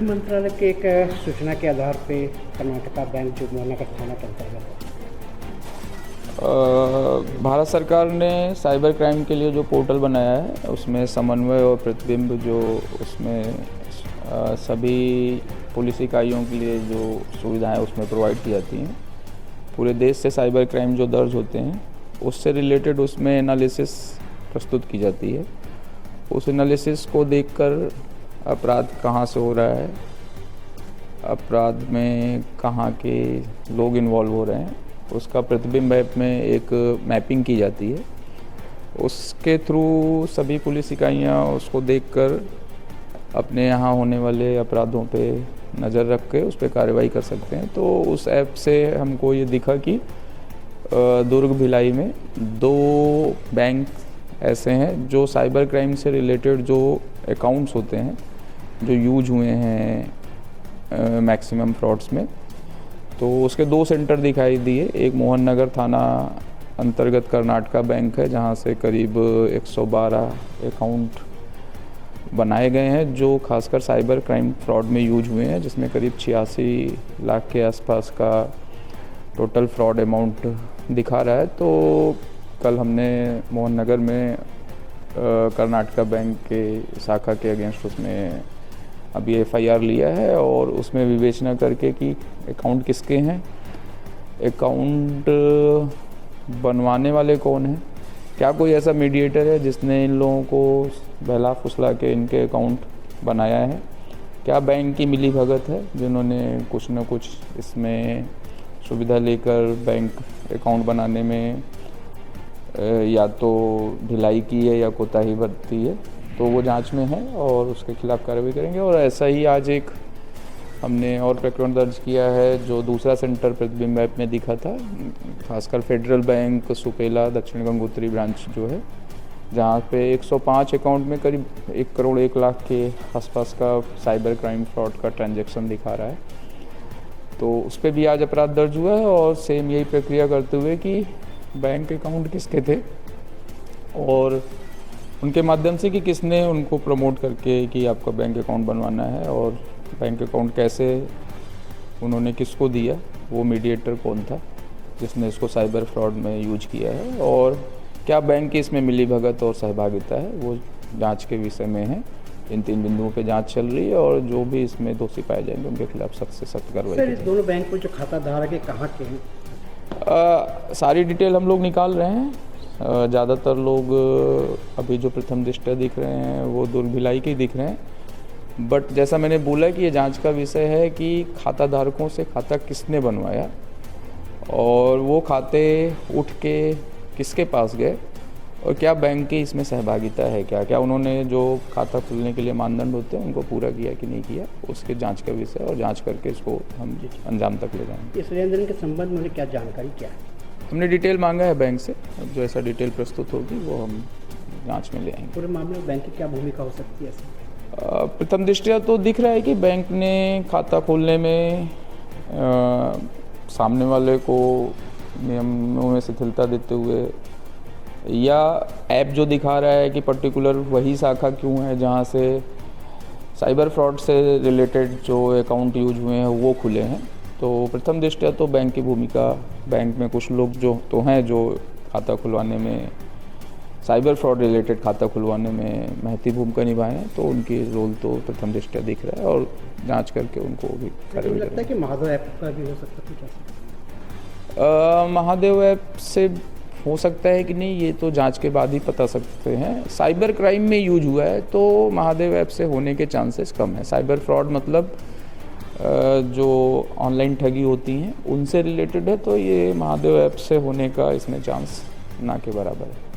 गृह मंत्रालय के एक सूचना के आधार पे कर्नाटका बैंक जो मोहनगर थाना के अंतर्गत भारत सरकार ने साइबर क्राइम के लिए जो पोर्टल बनाया है उसमें समन्वय और प्रतिबिंब जो उसमें सभी पुलिस इकाइयों के लिए जो सुविधाएं उसमें प्रोवाइड की जाती हैं। पूरे देश से साइबर क्राइम जो दर्ज होते हैं उससे रिलेटेड उसमें एनालिसिस प्रस्तुत की जाती है। उस एनालिसिस को देखकर अपराध कहाँ से हो रहा है, अपराध में कहाँ के लोग इन्वॉल्व हो रहे हैं, उसका प्रतिबिंब ऐप में एक मैपिंग की जाती है। उसके थ्रू सभी पुलिस इकाइयाँ उसको देखकर अपने यहाँ होने वाले अपराधों पे नज़र रख के उस पर कार्रवाई कर सकते हैं। तो उस ऐप से हमको ये दिखा कि दुर्ग भिलाई में 2 बैंक ऐसे हैं जो साइबर क्राइम से रिलेटेड जो अकाउंट्स होते हैं जो यूज हुए हैं मैक्सिमम फ्रॉड्स में, तो उसके 2 सेंटर दिखाई दिए। एक मोहन नगर थाना अंतर्गत कर्नाटका बैंक है जहां से करीब 112 अकाउंट बनाए गए हैं जो खासकर साइबर क्राइम फ्रॉड में यूज हुए हैं, जिसमें करीब 86 लाख के आसपास का टोटल फ्रॉड अमाउंट दिखा रहा है। तो कल हमने मोहन नगर में कर्नाटका बैंक के शाखा के अगेंस्ट उसमें अभी FIR लिया है और उसमें विवेचना करके कि अकाउंट किसके हैं, अकाउंट बनवाने वाले कौन हैं, क्या कोई ऐसा मीडिएटर है जिसने इन लोगों को बहला फुसला के इनके अकाउंट बनाया है, क्या बैंक की मिली भगत है जिन्होंने कुछ न कुछ इसमें सुविधा लेकर बैंक अकाउंट बनाने में या तो ढिलाई की है या कोताही बरती है। तो वो जांच में है और उसके खिलाफ कार्रवाई करेंगे। और ऐसा ही आज एक हमने और प्रकरण दर्ज किया है जो दूसरा सेंटर प्रतिबिंब ऐप में दिखा था, खासकर फेडरल बैंक सुपेला दक्षिण गंगोत्री ब्रांच जो है, जहाँ पे 105 अकाउंट में करीब 1 करोड़ 1 लाख के आसपास का साइबर क्राइम फ्रॉड का ट्रांजैक्शन दिखा रहा है। तो उस पर भी आज अपराध दर्ज हुआ है और सेम यही प्रक्रिया करते हुए कि बैंक अकाउंट किसके थे और उनके माध्यम से कि किसने उनको प्रमोट करके कि आपका बैंक अकाउंट बनवाना है और बैंक अकाउंट कैसे उन्होंने किसको दिया, वो मीडिएटर कौन था जिसने इसको साइबर फ्रॉड में यूज किया है और क्या बैंक की इसमें मिली भगत और सहभागिता है, वो जांच के विषय में है। इन 3 बिंदुओं पे जांच चल रही है और जो भी इसमें दोषी पाए जाएंगे उनके खिलाफ सख्त से सख्त कार्रवाई। सर, इस दोनों बैंक में जो खाता धारक है कहाँ के हैं? सारी डिटेल हम लोग निकाल रहे हैं। ज़्यादातर लोग अभी जो प्रथम दृष्टया दिख रहे हैं वो दुर्ग भिलाई के दिख रहे हैं, बट जैसा मैंने बोला कि ये जांच का विषय है कि खाता धारकों से खाता किसने बनवाया और वो खाते उठ के किसके पास गए और क्या बैंक की इसमें सहभागिता है, क्या उन्होंने जो खाता खुलने के लिए मानदंड होते हैं उनको पूरा किया कि नहीं किया, उसके जांच का विषय और जांच करके इसको हम अंजाम तक ले जाएंगे। इस लेन देन के संबंध में क्या जानकारी क्या है? हमने डिटेल मांगा है बैंक से, जो ऐसा डिटेल प्रस्तुत होगी वो हम जांच में ले आएंगे। पूरे मामले में बैंक की क्या भूमिका हो सकती है? प्रथम दृष्टया तो दिख रहा है कि बैंक ने खाता खोलने में सामने वाले को नियमों में शिथिलता देते हुए या ऐप जो दिखा रहा है कि पर्टिकुलर वही शाखा क्यों है जहां से साइबर फ्रॉड से रिलेटेड जो अकाउंट यूज हुए हैं वो खुले हैं। तो प्रथम दृष्टया तो बैंक की भूमिका, बैंक में कुछ लोग जो तो हैं जो खाता खुलवाने में साइबर फ्रॉड रिलेटेड खाता खुलवाने में महती भूमिका निभाए हैं, तो उनकी रोल तो प्रथम दृष्टया दिख रहा है और जांच करके उनको भी कार्रवाई लगता है कि महादेव ऐप का भी हो सकता है? महादेव ऐप से हो सकता है कि नहीं, ये तो जांच के बाद ही पता सकते हैं। साइबर क्राइम में यूज हुआ है तो महादेव ऐप से होने के चांसेस कम है। साइबर फ्रॉड मतलब जो ऑनलाइन ठगी होती हैं उनसे रिलेटेड है, तो ये महादेव ऐप से होने का इसमें चांस ना के बराबर है।